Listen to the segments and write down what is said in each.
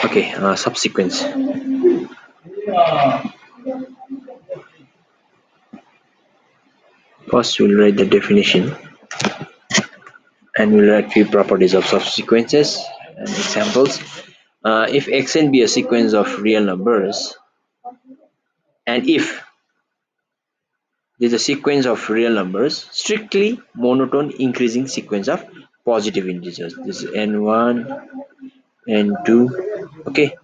Okay, subsequence. First, we'll write the definition and we'll write few properties of subsequences and examples. If xn be a sequence of real numbers, and if there's a sequence of real numbers, strictly monotone increasing sequence of positive integers. This is n1, n2. Okay,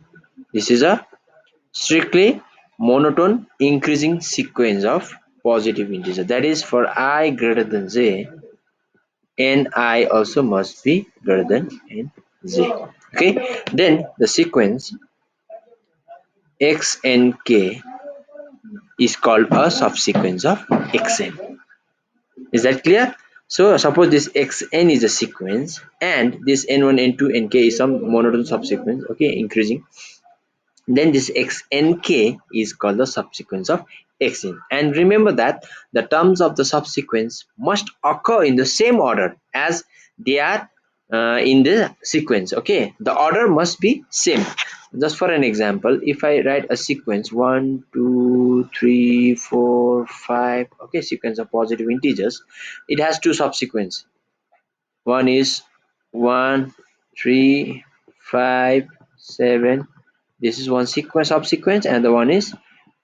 this is a strictly monotone increasing sequence of positive integer. That is, for I greater than j, ni also must be greater than nj. Okay, then the sequence x and k is called a subsequence of xn. Is that clear? So suppose this xn is a sequence and this n1, n2, nk is some monotone subsequence, okay, increasing. Then this xnk is called the subsequence of xn. And remember that the terms of the subsequence must occur in the same order as they are in the sequence. Okay, the order must be same. Just for an example, if I write a sequence 1 2 3 4 5, okay, sequence of positive integers, it has two subsequence. One is 1 3 5 7. This is one sequence subsequence, and the one is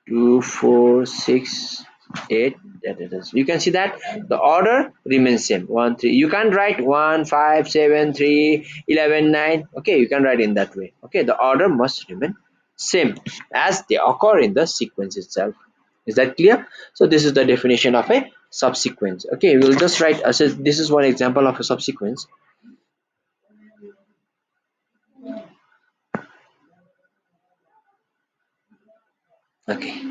2 4 6 8. That it is. You can see that the order remains same. 1 3. You can't write 1 5 7 3 11 9. Okay, you can write in that way. Okay, the order must remain same as they occur in the sequence itself. Is that clear? So this is the definition of a subsequence. Okay, we'll just write as this is one example of a subsequence. Okay,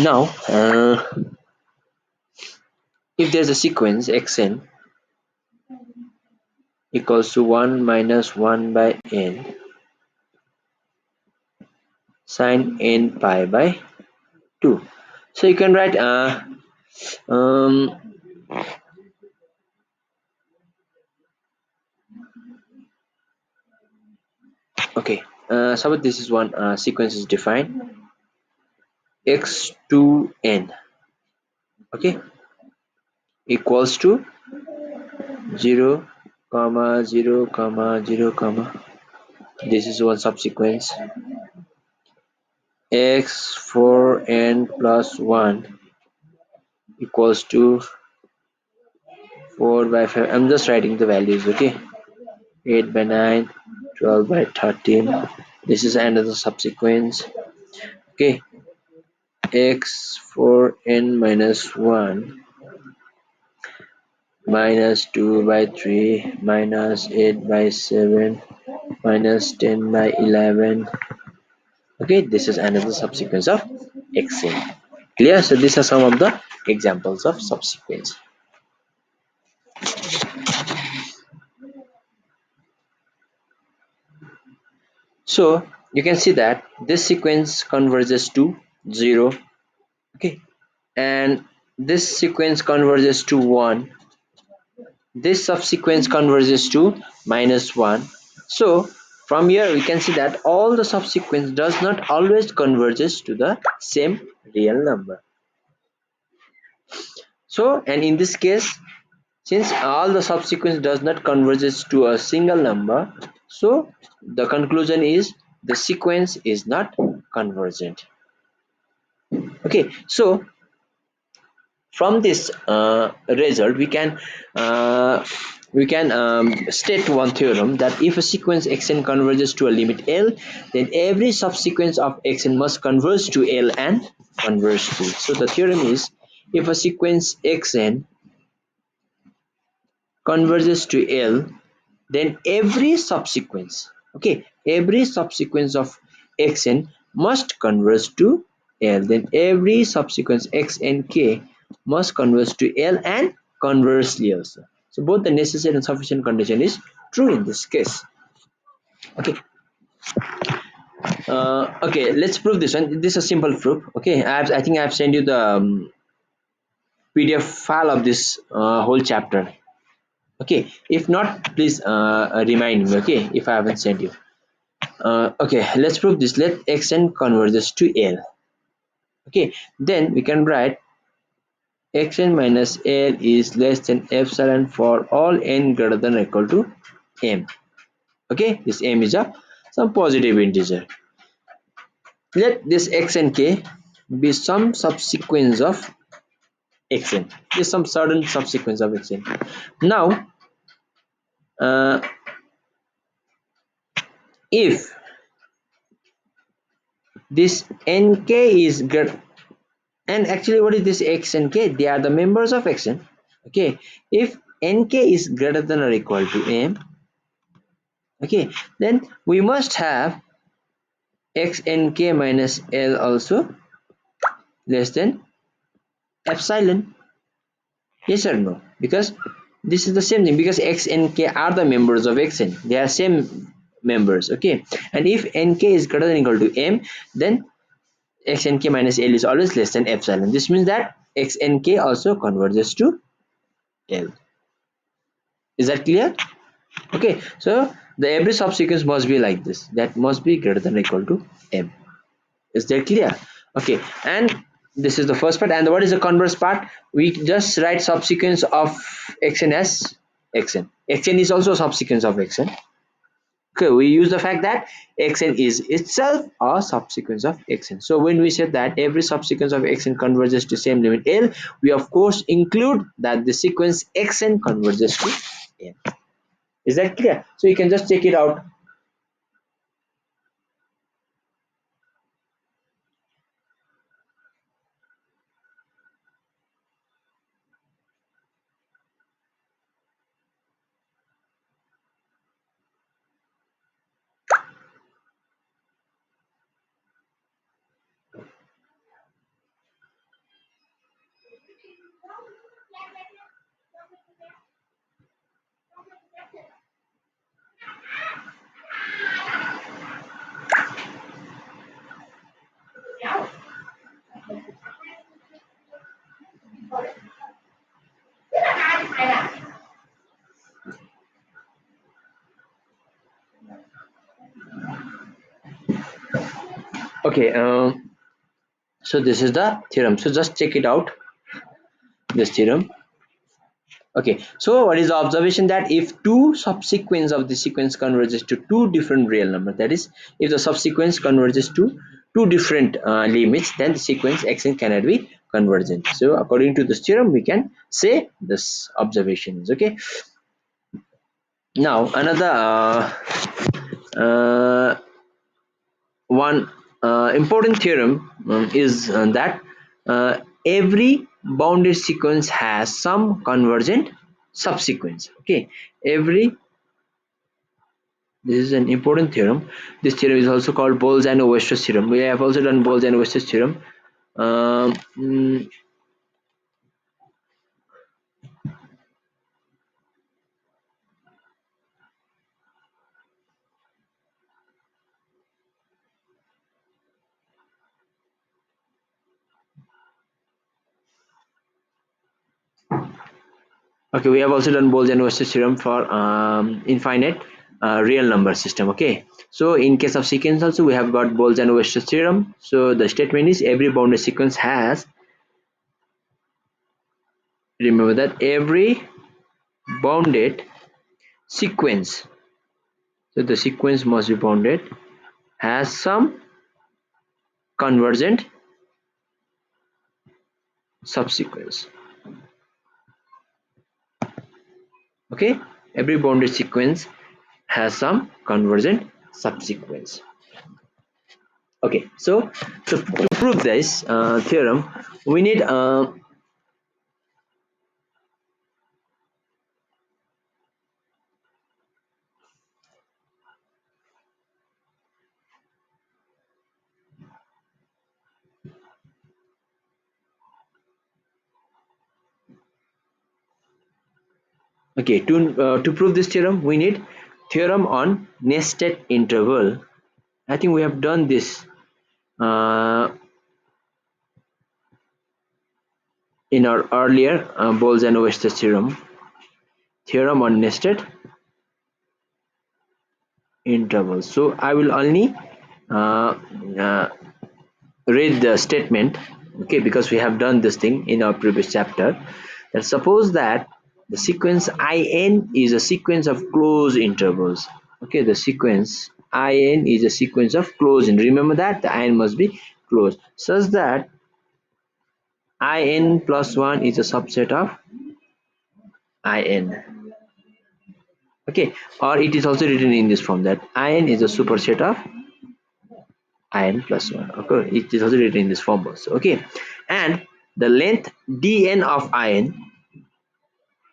now if there's a sequence xn equals to 1 minus 1 by n sine n pi by 2, so you can write um okay, suppose this is one sequence is defined x to n, okay, equals to 0 comma 0 comma 0 comma, this is one subsequence x for n plus 1 equals to 4 by 5. I'm just writing the values. Okay, 8 by 9, 12 by 13. This is another subsequence. Okay, x for n minus 1 minus 2 by 3 minus 8 by 7 minus 10 by 11. Okay, this is another subsequence of xn. Clear? So these are some of the examples of subsequence. So you can see that this sequence converges to 0, okay, and this sequence converges to 1, this subsequence converges to minus 1. So from here we can see that all the subsequence does not always converges to the same real number. So, and in this case, since all the subsequence does not converges to a single number, so the conclusion is the sequence is not convergent. Okay, so from this result we can state one theorem that if a sequence xn converges to a limit L, then every subsequence of xn must converge to L and conversely. So the theorem is, if a sequence xn converges to L, then every subsequence, okay, every subsequence of xn must converge to L, then every subsequence x and k must converge to L and conversely also. So both the necessary and sufficient condition is true in this case. Okay. Okay, let's prove this one. This is a simple proof. Okay, I think I've sent you the PDF file of this whole chapter. Okay, if not, please remind me. Okay, if I haven't sent you. Okay, let's prove this. Let xn converges to L. Okay, then we can write xn minus L is less than epsilon for all n greater than or equal to m. Okay, this m is a some positive integer. Let this x and k be some subsequence of xn. Is some certain subsequence of xn. Now, uh, if this nk is greater, and actually what is this x and k? They are the members of xn. Okay, if nk is greater than or equal to m, okay, then we must have xnk minus l also less than epsilon. Yes or no? Because this is the same thing, because x and k are the members of xn. They are same members. Okay, and if nk is greater than equal to m, then x and k minus l is always less than epsilon. This means that x and k also converges to l. Is that clear? Okay, so the every subsequence must be like this. That must be greater than or equal to m. Is that clear? Okay, and this is the first part. And what is the converse part? We just write subsequence of xn as xn. Xn is also subsequence of xn. Okay, we use the fact that xn is itself a subsequence of xn. So when we said that every subsequence of xn converges to same limit L, we of course include that the sequence xn converges to L. Is that clear? So you can just check it out. Okay, so this is the theorem. So just check it out, this theorem. Okay, so what is the observation? That if two subsequence of the sequence converges to two different real numbers, that is, if the subsequence converges to two different limits, then the sequence xn cannot be convergent. So according to this theorem, we can say this observation is okay. Now another uh, one important theorem is that every bounded sequence has some convergent subsequence. Okay, every this is an important theorem. This theorem is also called Bolzano-Weierstrass theorem. We have also done Bolzano-Weierstrass theorem. Um, mm, okay, we have also done Bolzano-Weierstrass theorem for infinite real number system. Okay, so in case of sequence also we have got Bolzano-Weierstrass theorem. So the statement is every bounded sequence has, remember that every bounded sequence, so the sequence must be bounded, has some convergent subsequence. Okay, every bounded sequence has some convergent subsequence. Okay, so to prove this theorem, we need okay, to prove this theorem we need theorem on nested interval. I think we have done this in our earlier Bowles and Wester theorem on nested intervals. So I will only uh, uh, read the statement, okay, because we have done this thing in our previous chapter. That suppose that the sequence in is a sequence of closed intervals. Okay, the sequence in is a sequence of closed remember that the in must be closed, such that in plus 1 is a subset of in. Okay, or it is also written in this form that in is a superset of in plus 1. Okay, it is also written in this form also. Okay, and the length dn of in,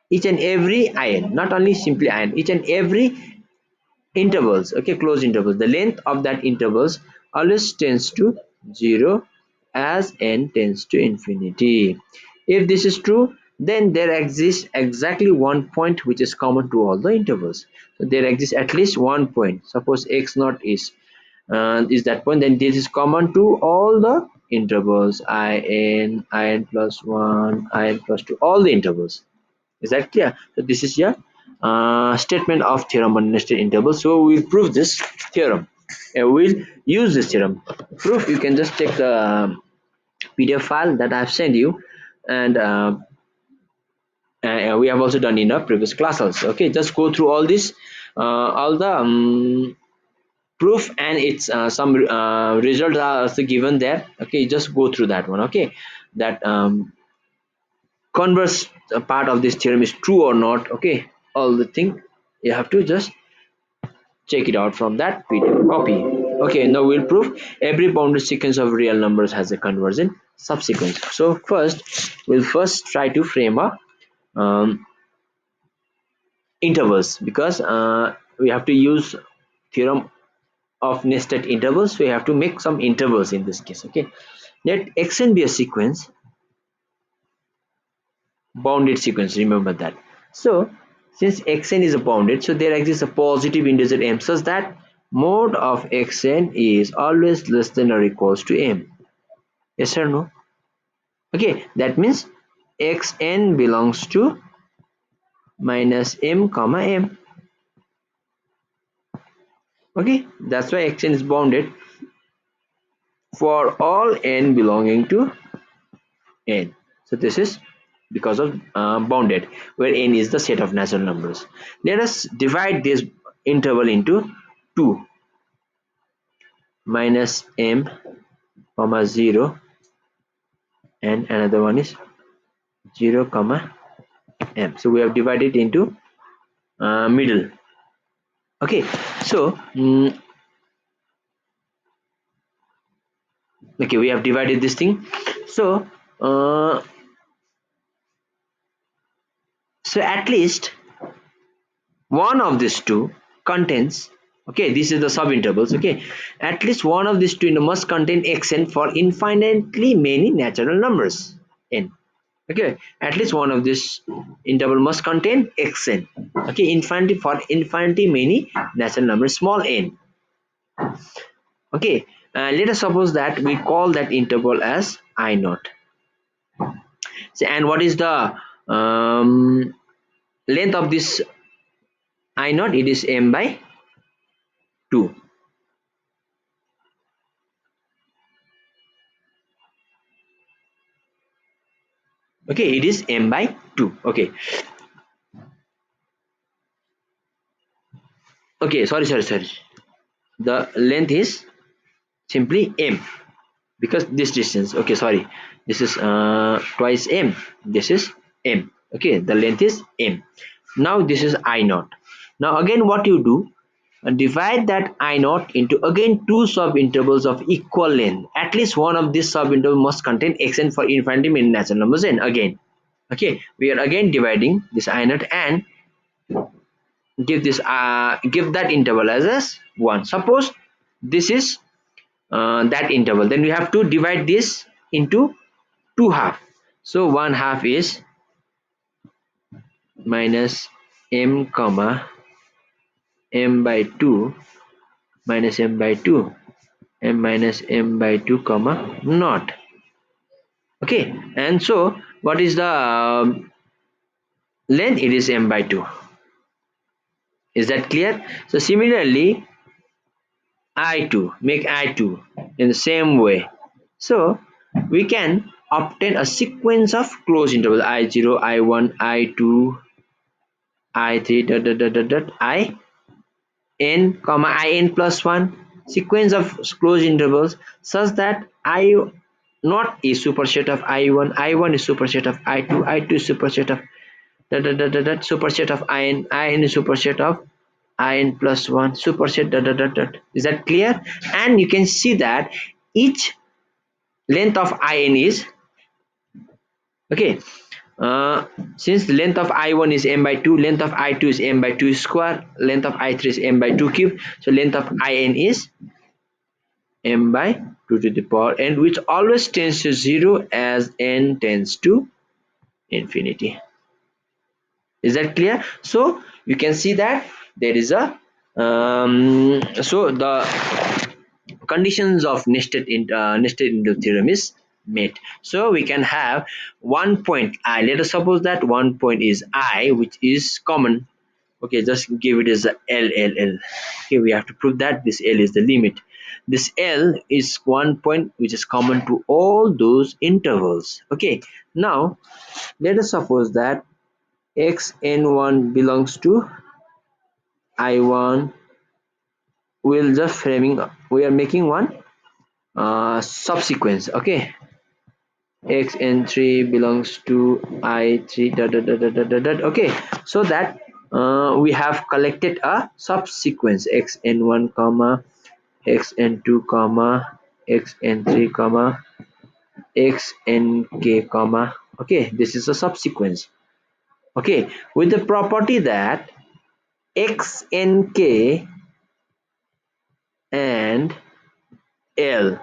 each and every in, not only simply in, each and every intervals, okay, closed intervals, the length of that intervals always tends to 0 as n tends to infinity. If this is true, then there exists exactly one point which is common to all the intervals. So there exists at least one point. Suppose x naught is that point, then this is common to all the intervals in plus 1, in plus 2, all the intervals. Is that clear? So this is your statement of theorem on nested intervals. So we'll prove this theorem. We'll use this theorem. Proof, you can just take the PDF file that I've sent you, and we have also done in our previous class also. Okay, just go through all this, all the proof, and it's some results are also given there. Okay, just go through that one. Okay, that converse part of this theorem is true or not. Okay, all the thing you have to just check it out from that PDF copy. Okay, now we'll prove every bounded sequence of real numbers has a convergent subsequence. So we'll first try to frame a intervals, because we have to use theorem of nested intervals, so we have to make some intervals in this case. Okay, let xn be a sequence, bounded sequence, remember that. So since xn is a bounded, so there exists a positive integer m such that mod of xn is always less than or equals to m. Yes or no? Okay, that means xn belongs to minus m comma m. Okay, that's why xn is bounded for all n belonging to n. So this is because of bounded, where n is the set of natural numbers. Let us divide this interval into 2, minus m comma 0, and another one is 0 comma m. So we have divided into middle. Okay, so okay, we have divided this thing. So uh, so at least one of these two contains, okay, this is the subintervals. Okay, at least one of these two must contain xn for infinitely many natural numbers n. Okay, at least one of this interval must contain xn, okay, infinity for infinity many natural numbers small n. Okay, let us suppose that we call that interval as I naught. So, and what is the length of this I naught? It is m by 2. Okay, it is m by 2. Okay, okay, sorry, the length is simply m, because this distance, okay, sorry, this is twice m, this is m. Okay, the length is m. Now this is I naught. Now again what you do, divide that I naught into again two sub intervals of equal length. At least one of these sub intervals must contain xn for infinity many natural numbers n again. Okay, we are again dividing this I naught and give that interval as 1. Suppose this is that interval, then we have to divide this into two half. So one half is minus m comma m by 2 minus m by 2, m minus m by 2 comma not. Okay, and so what is the length? It is m by 2. Is that clear? So similarly I2, make I2 in the same way. So we can obtain a sequence of closed intervals I0, I1, I2, I3 dot dot dot dot, dot in comma in plus 1 sequence of closed intervals such that I not is superset of I1, I1 is superset of I2, I2 is superset of dot dot dot dot, dot superset of in is superset of in plus 1 superset dot dot dot dot. Is that clear? And you can see that each length of in is okay. Since the length of I1 is m by 2, length of I2 is m by 2 square, length of I3 is m by 2 cube, so length of in is m by 2 to the power n, which always tends to 0 as n tends to infinity. Is that clear? So you can see that there is a so the conditions of nested into theorem is met. So we can have one point I. Let us suppose that one point is I, which is common. Okay, just give it as a L. Okay, we have to prove that this L is the limit. This L is one point which is common to all those intervals. Okay, now let us suppose that xn1 belongs to I1. We'll just framing, we are making one subsequence. Okay, xn3 belongs to I3 dot dot dot dot dot dot. Okay, so that we have collected a subsequence xn1 comma xn2 comma xn3 comma xnk comma. Okay, this is a subsequence. Okay, with the property that xnk and L,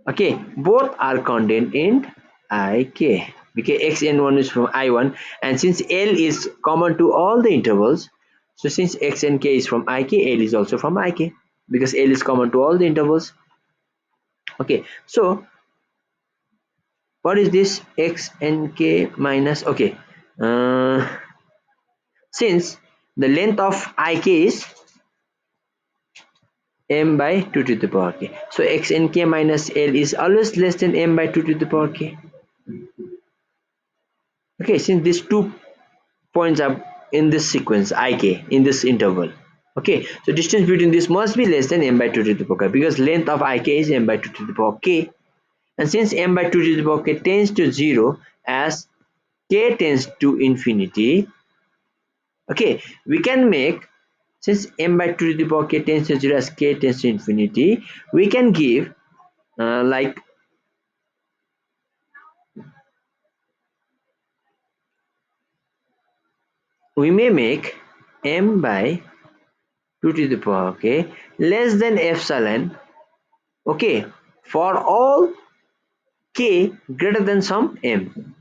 okay, both are contained in ik because xn1 is from I1, and since L is common to all the intervals, so since xnk is from ik, L is also from ik because L is common to all the intervals. Okay, so what is this xnk minus, okay, since the length of ik is m by 2 to the power k, so xnk minus L is always less than m by 2 to the power k. Okay, since these 2 points are in this sequence ik in this interval, okay, so distance between this must be less than m by 2 to the power k because length of ik is m by 2 to the power k, and since m by 2 to the power k tends to 0 as k tends to infinity, okay, we can make, since m by 2 to the power k tends to 0 as k tends to infinity, we can give like we may make m by 2 to the power k less than epsilon, okay, for all k greater than some m.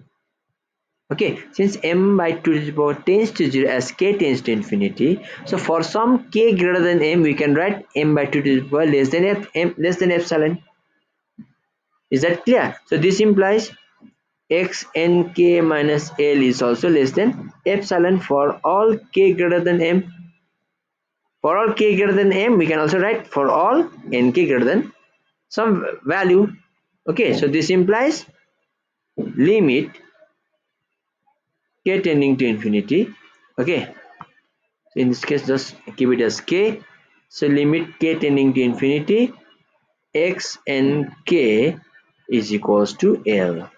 Okay, since m by 2 to the power tends to 0 as k tends to infinity, so for some k greater than m we can write m by 2 to the power less than less than epsilon. Is that clear? So this implies xnk minus L is also less than epsilon for all k greater than m. For all k greater than m we can also write for all nk greater than some value. Okay, so this implies limit k tending to infinity. Okay, so in this case just keep it as k, so limit k tending to infinity x and k is equals to L.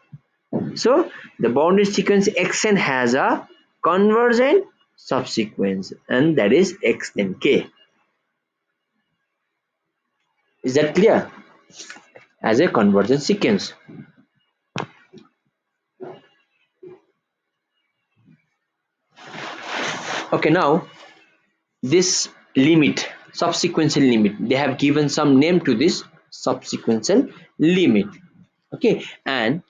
So the boundary sequence xn has a convergent subsequence, and that is x and k. Is that clear? As a convergent sequence. Okay, now this limit, subsequential limit, they have given some name to this subsequential limit. Okay, and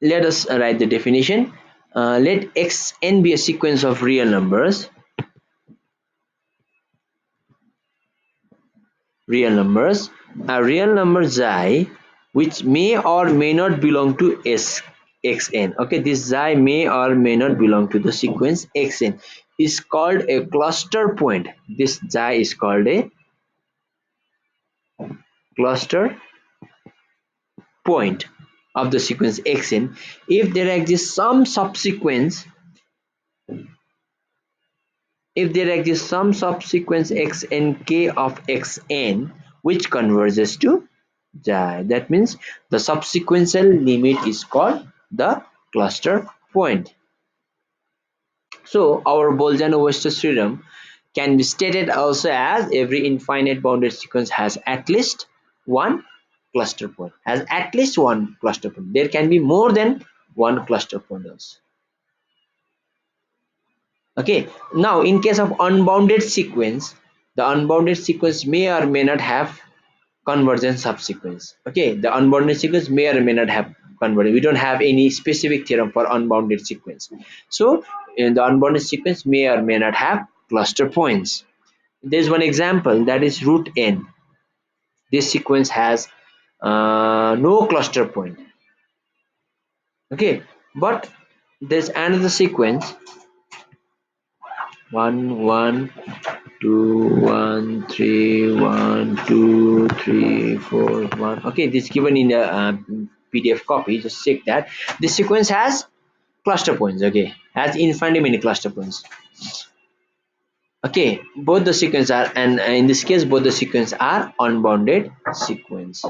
let us write the definition. Let xn be a sequence of real numbers real numbers, a real number xi which may or may not belong to xn. Okay, this xi may or may not belong to the sequence xn is called a cluster point. This xi is called a cluster point of the sequence xn if there exists some subsequence, if there exists some subsequence xnk of xn which converges to xi. That means the subsequential limit is called the cluster point. So our Bolzano-Weierstrass theorem can be stated also as every infinite bounded sequence has at least one cluster point. Has at least one cluster point. There can be more than one cluster point also. Okay. Now, in case of unbounded sequence, the unbounded sequence may or may not have convergence subsequence. Okay, the unbounded sequence may or may not have convergence. We don't have any specific theorem for unbounded sequence. So in the unbounded sequence may or may not have cluster points. There's one example, that is root n. This sequence has no cluster point. Okay, but there's another sequence 1 1 2 1 3 1 2 3 4 1. Okay, this given in the PDF copy. Just check that this sequence has cluster points. Okay, has infinitely many cluster points. Okay, both the sequence are, and in this case both the sequence are unbounded sequence.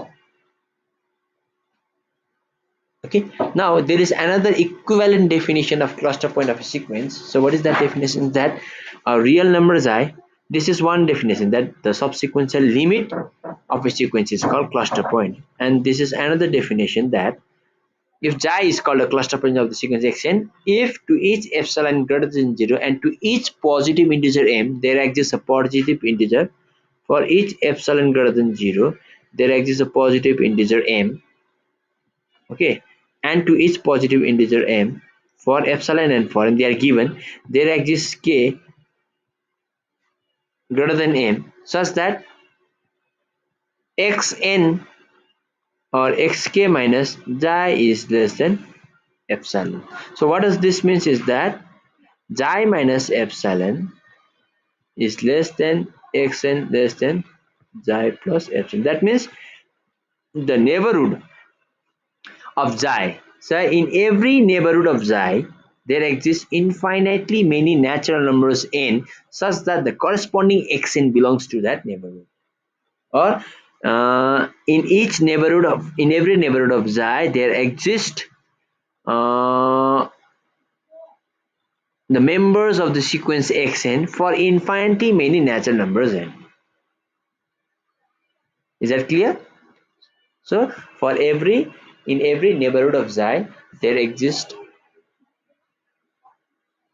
Okay, now there is another equivalent definition of cluster point of a sequence. So what is that definition? That a real number xi, this is one definition, that the subsequential limit of a sequence is called cluster point. And this is another definition, that if xi is called a cluster point of the sequence xn, if to each epsilon greater than 0 and to each positive integer m there exists a positive integer, for each epsilon greater than 0 there exists a positive integer m. Okay, and to each positive integer m, for epsilon and for n they are given, there exists k greater than m such that xn or xk minus xi is less than epsilon. So what does this means is that xi minus epsilon is less than xn less than xi plus epsilon. That means the neighborhood of xi. So in every neighborhood of xi, there exist infinitely many natural numbers n such that the corresponding xn belongs to that neighborhood. Or in every neighborhood of xi, there exist uh, the members of the sequence xn for infinitely many natural numbers n. Is that clear? So for in every neighborhood of xi, there exists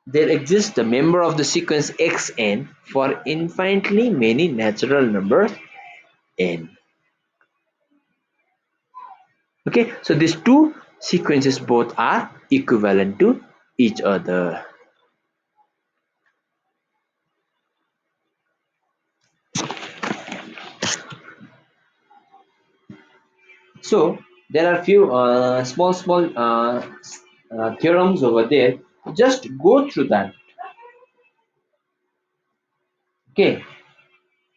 the member of the sequence xn for infinitely many natural numbers n. Okay, so these two sequences both are equivalent to each other. So there are few small theorems over there. Just go through that. Okay,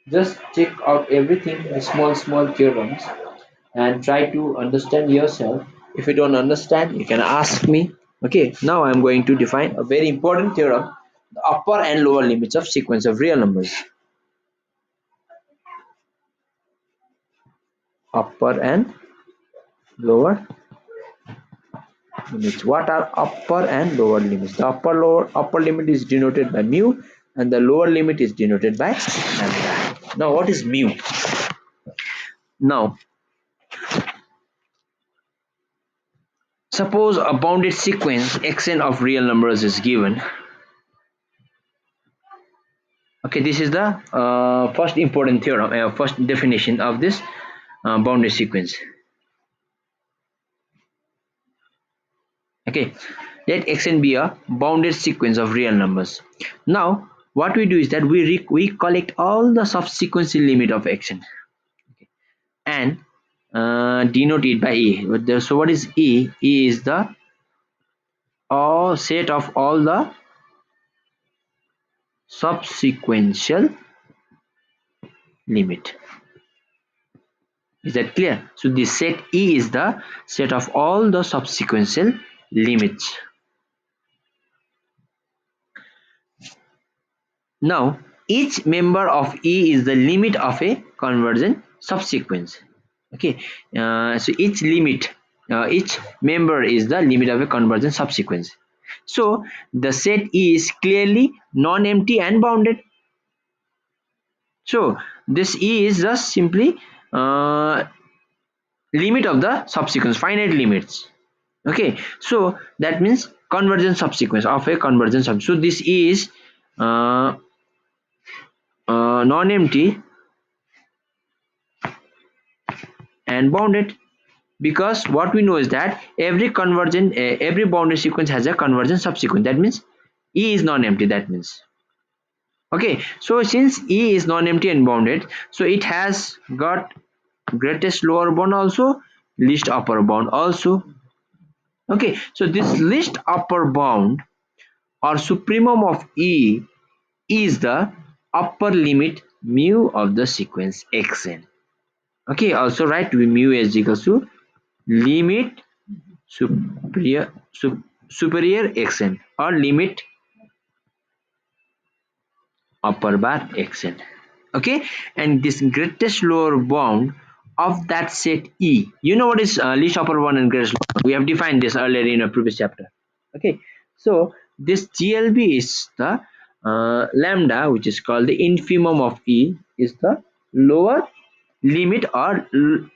just check out everything, the small theorems, and try to understand yourself. If you don't understand, you can ask me. Okay, now I'm going to define a very important theorem, the upper and lower limits of sequence of real numbers. Upper and lower limits. What are upper and lower limits? The upper limit is denoted by mu and the lower limit is denoted by lambda. Now what is mu? Now suppose a bounded sequence xn of real numbers is given. Okay, this is the first important theorem, first definition of this bounded sequence. Okay, let xn be a bounded sequence of real numbers. Now what we do is that we collect all the subsequential limit of xn. and denote it by E. So what is E? E is the all set of all the subsequential limit. Is that clear? So the set E is the set of all the subsequential limits. Now each member of E is the limit of a convergent subsequence. Okay, so each member is the limit of a convergent subsequence. So the set E is clearly non-empty and bounded. So this E is just simply limit of the subsequence, finite limits. Okay, so that means convergent subsequence of a convergent sub. So this is uh, non-empty and bounded, because what we know is that every convergent every bounded sequence has a convergent subsequence. That means E is non-empty. That means, okay, so since E is non-empty and bounded, so it has got greatest lower bound also, least upper bound also. Okay, so this least upper bound or supremum of E is the upper limit mu of the sequence xn. Okay, also write mu is equals to limit superior xn or limit upper bar xn. Okay, and this greatest lower bound of that set E, you know what is least upper bound and greatest lower bound? We have defined this earlier in a previous chapter. Okay, so this GLB is the lambda, which is called the infimum of E, is the lower limit or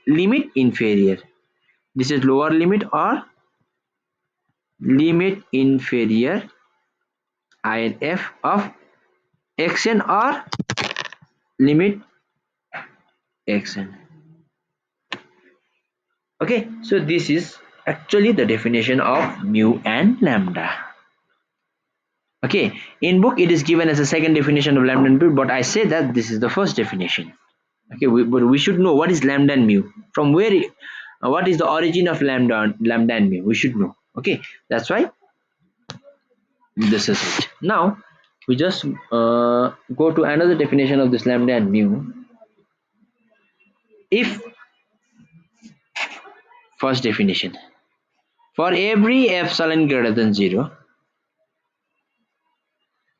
limit inferior. This is lower limit or limit inferior INF of xn or limit xn. Okay, so this is actually the definition of mu and lambda. Okay, in book it is given as a second definition of lambda and mu, but I say that this is the first definition. Okay, but we should know what is lambda and mu, from where what is the origin of lambda and mu, we should know. Okay, that's why this is it. Now we just go to another definition of this lambda and mu. If first definition, for every epsilon greater than 0,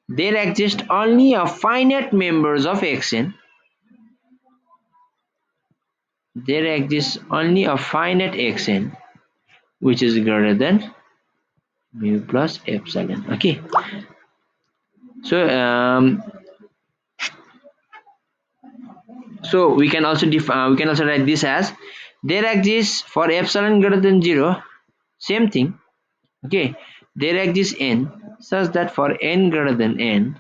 there exist only a finite members of xn. There exists only a finite xn which is greater than mu plus epsilon. Okay, so we can also write this as there exists for epsilon greater than 0, same thing. Okay, there exists n such that for n greater than n,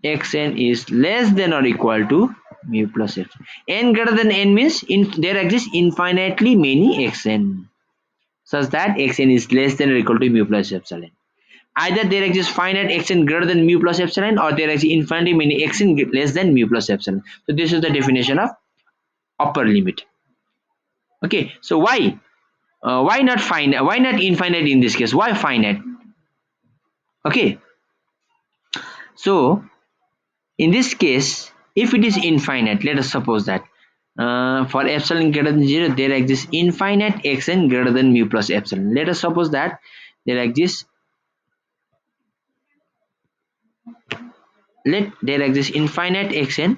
xn is less than or equal to mu plus epsilon. N greater than n means there exists infinitely many xn such that xn is less than or equal to mu plus epsilon. Either there exists finite xn greater than mu plus epsilon, or there exists infinitely many xn less than mu plus epsilon. So this is the definition of upper limit. Okay, so why not finite? Why not infinite in this case? Why finite? Okay, so in this case, if it is infinite, let us suppose that for epsilon greater than 0, there exists infinite xn greater than mu plus epsilon. Let us suppose that there exists infinite xn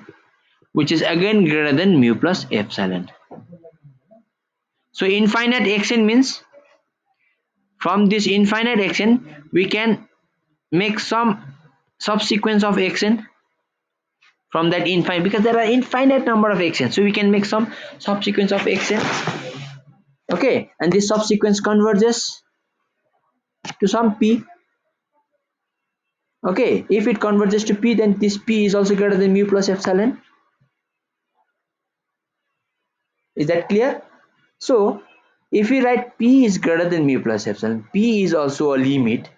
which is again greater than mu plus epsilon. So infinite xn means from this infinite xn we can make some subsequence of xn from that infinite, because there are infinite number of xn, so we can make some subsequence of xn. Okay, and this subsequence converges to some p. Okay, if it converges to p, then this p is also greater than mu plus epsilon. Is that clear? So if we write p is greater than mu plus epsilon, p is also a limit.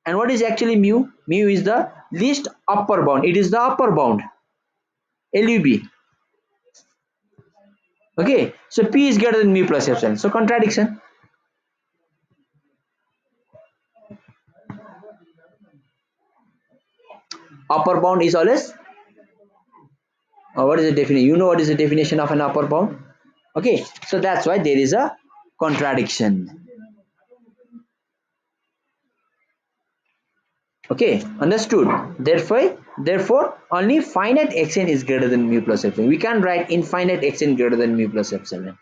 And what is actually mu? Mu is the least upper bound. It is the upper bound, LUB. Okay, so P is greater than mu plus epsilon. So contradiction. Upper bound is always what is the definition? You know what is the definition of an upper bound? Okay, so that's why there is a contradiction. Okay, understood. Therefore, only finite xn is greater than mu plus epsilon. We can't write infinite xn greater than mu plus epsilon.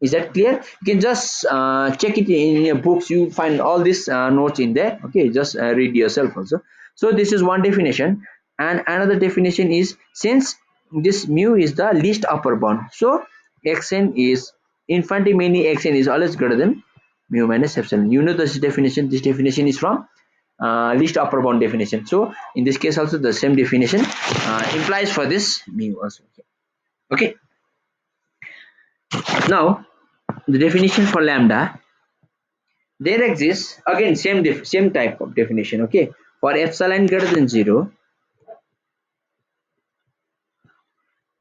Is that clear? You can just check it in your books. You find all these notes in there. Okay, just read yourself also. So this is one definition, and another definition is, since this mu is the least upper bound, so xn is infinitely many xn is always greater than mu minus epsilon. You know this definition. This definition is from least upper bound definition. So in this case also the same definition implies for this mu also. Okay. Now the definition for lambda, there exists again same type of definition. Okay, for epsilon greater than 0,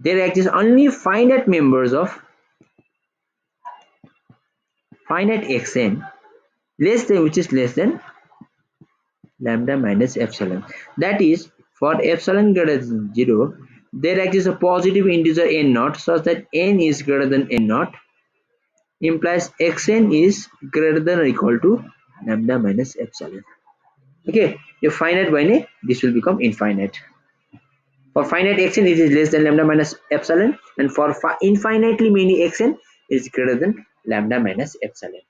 there exist only finite members of finite xn less than, which is less than lambda minus epsilon. That is, for epsilon greater than 0, there exists a positive integer n naught such that n is greater than n naught, implies xn is greater than or equal to lambda minus epsilon. Okay, if finite by n, this will become infinite. For finite xn, it is less than lambda minus epsilon, and for infinitely many xn, it is greater than lambda minus epsilon.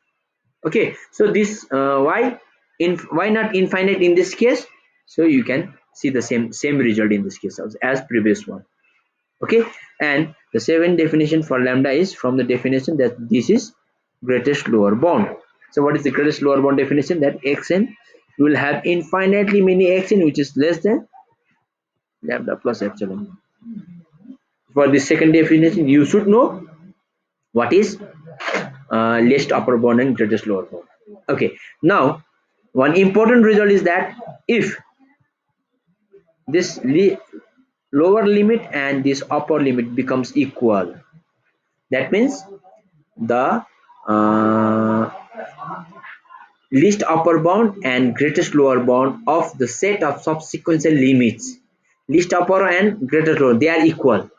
Okay, so this why not infinite in this case? So you can see the same result in this case as previous one. Okay, and the second definition for lambda is from the definition that this is greatest lower bound. So what is the greatest lower bound definition? That xn will have infinitely many xn which is less than lambda plus epsilon. For the second definition, you should know what is least upper bound and greatest lower bound. Okay, now one important result is that if this lower limit and this upper limit becomes equal, that means the uh, least upper bound and greatest lower bound of the set of subsequent limits, least upper and greatest lower, they are equal.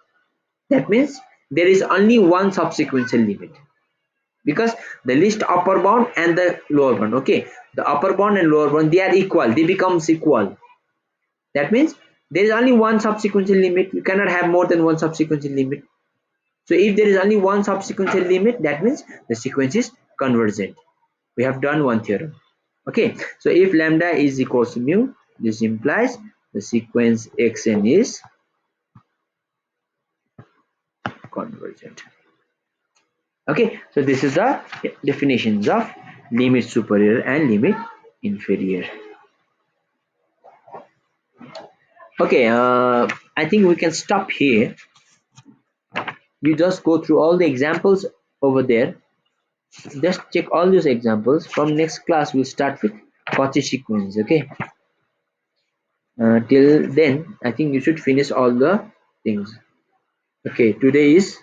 That means there is only one subsequent limit, because the least upper bound and the lower bound, okay, the upper bound and lower bound, they are equal, they becomes equal. That means there is only one subsequent limit. You cannot have more than one subsequent limit. So if there is only one subsequent limit, that means the sequence is convergent. We have done one theorem. Okay, so if lambda is equals to mu, this implies the sequence xn is convergent. Okay, so this is the definitions of limit superior and limit inferior. Okay, I think we can stop here. You just go through all the examples over there. Just check all those examples. From next class we'll start with Cauchy sequence. Okay, till then I think you should finish all the things. Okay, today is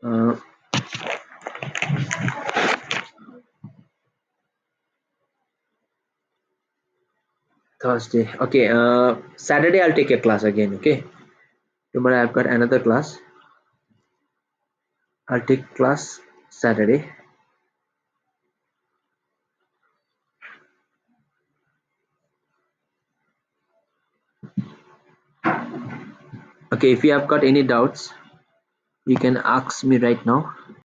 uh, Thursday. Okay, Saturday I'll take a class again. Okay, tomorrow I've got another class. I'll take class Saturday. Okay, if you have got any doubts, you can ask me right now.